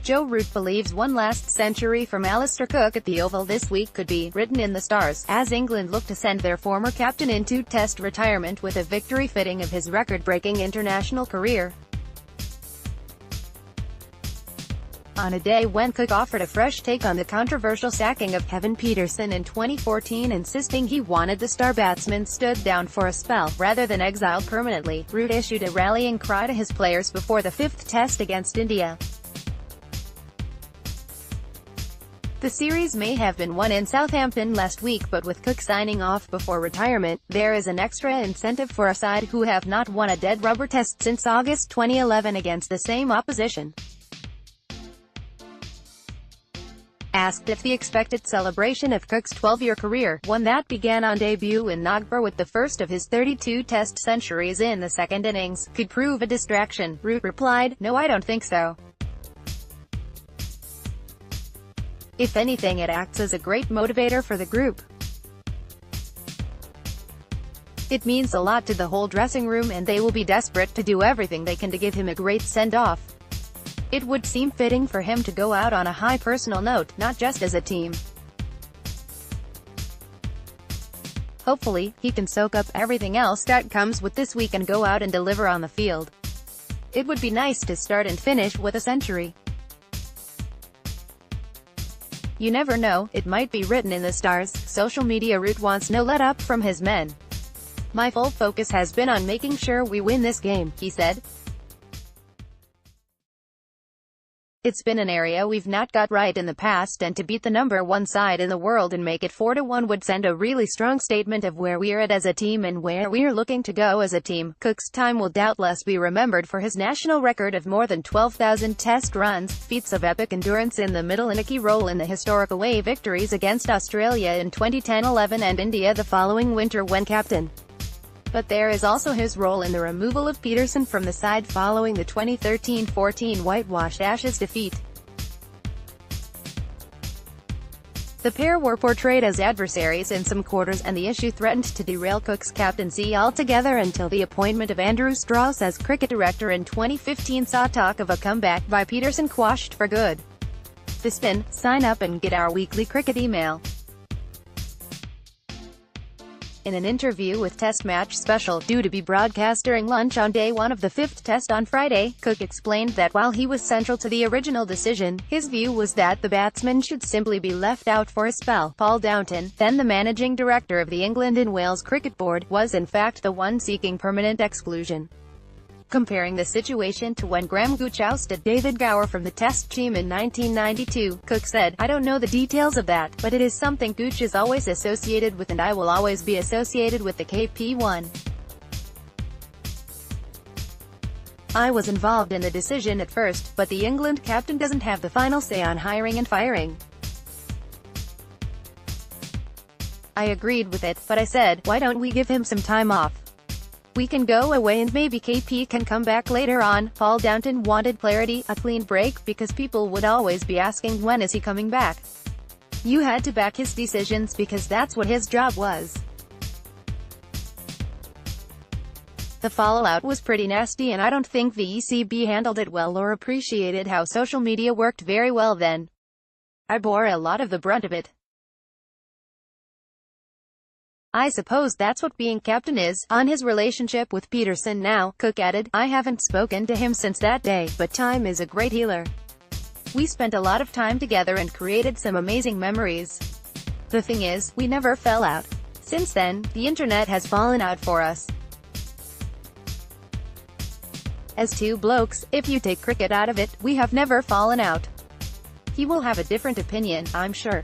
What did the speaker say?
Joe Root believes one last century from Alastair Cook at the Oval this week could be written in the stars, as England look to send their former captain into Test retirement with a victory fitting of his record-breaking international career. On a day when Cook offered a fresh take on the controversial sacking of Kevin Pietersen in 2014, insisting he wanted the star batsman stood down for a spell, rather than exiled permanently, Root issued a rallying cry to his players before the fifth test against India. The series may have been won in Southampton last week, but with Cook signing off before retirement, there is an extra incentive for a side who have not won a dead rubber test since August 2011 against the same opposition. Asked if the expected celebration of Cook's 12-year career, one that began on debut in Nagpur with the first of his 32 test centuries in the second innings, could prove a distraction, Root replied, "No, I don't think so. If anything, it acts as a great motivator for the group. It means a lot to the whole dressing room and they will be desperate to do everything they can to give him a great send-off. It would seem fitting for him to go out on a high personal note, not just as a team. Hopefully, he can soak up everything else that comes with this week and go out and deliver on the field. It would be nice to start and finish with a century. You never know, it might be written in the stars." Social media. Root wants no let-up from his men. "My full focus has been on making sure we win this game," he said. "It's been an area we've not got right in the past, and to beat the #1 side in the world and make it 4-1 would send a really strong statement of where we're at as a team and where we're looking to go as a team." Cook's time will doubtless be remembered for his national record of more than 12,000 test runs, feats of epic endurance in the middle and a key role in the historic away victories against Australia in 2010-11 and India the following winter when captain. But there is also his role in the removal of Pietersen from the side following the 2013-14 whitewashed Ashes defeat. The pair were portrayed as adversaries in some quarters, and the issue threatened to derail Cook's captaincy altogether until the appointment of Andrew Strauss as cricket director in 2015 saw talk of a comeback by Pietersen quashed for good. The Spin. Sign up and get our weekly cricket email. In an interview with Test Match Special, due to be broadcast during lunch on day 1 of the fifth test on Friday, Cook explained that while he was central to the original decision, his view was that the batsman should simply be left out for a spell. Paul Downton, then the managing director of the England and Wales Cricket Board, was in fact the one seeking permanent exclusion. Comparing the situation to when Graham Gooch ousted David Gower from the Test team in 1992, Cook said, "I don't know the details of that, but it is something Gooch is always associated with and I will always be associated with the KP1. I was involved in the decision at first, but the England captain doesn't have the final say on hiring and firing. I agreed with it, but I said, why don't we give him some time off? We can go away and maybe KP can come back later on." Paul Downton wanted clarity, a clean break, because people would always be asking when is he coming back. You had to back his decisions because that's what his job was. The fallout was pretty nasty and I don't think the ECB handled it well or appreciated how social media worked very well then. I bore a lot of the brunt of it. I suppose that's what being captain is." On his relationship with Pietersen now, Cook added, "I haven't spoken to him since that day, but time is a great healer. We spent a lot of time together and created some amazing memories. The thing is, we never fell out. Since then, the internet has fallen out for us. As two blokes, if you take cricket out of it, we have never fallen out. He will have a different opinion, I'm sure."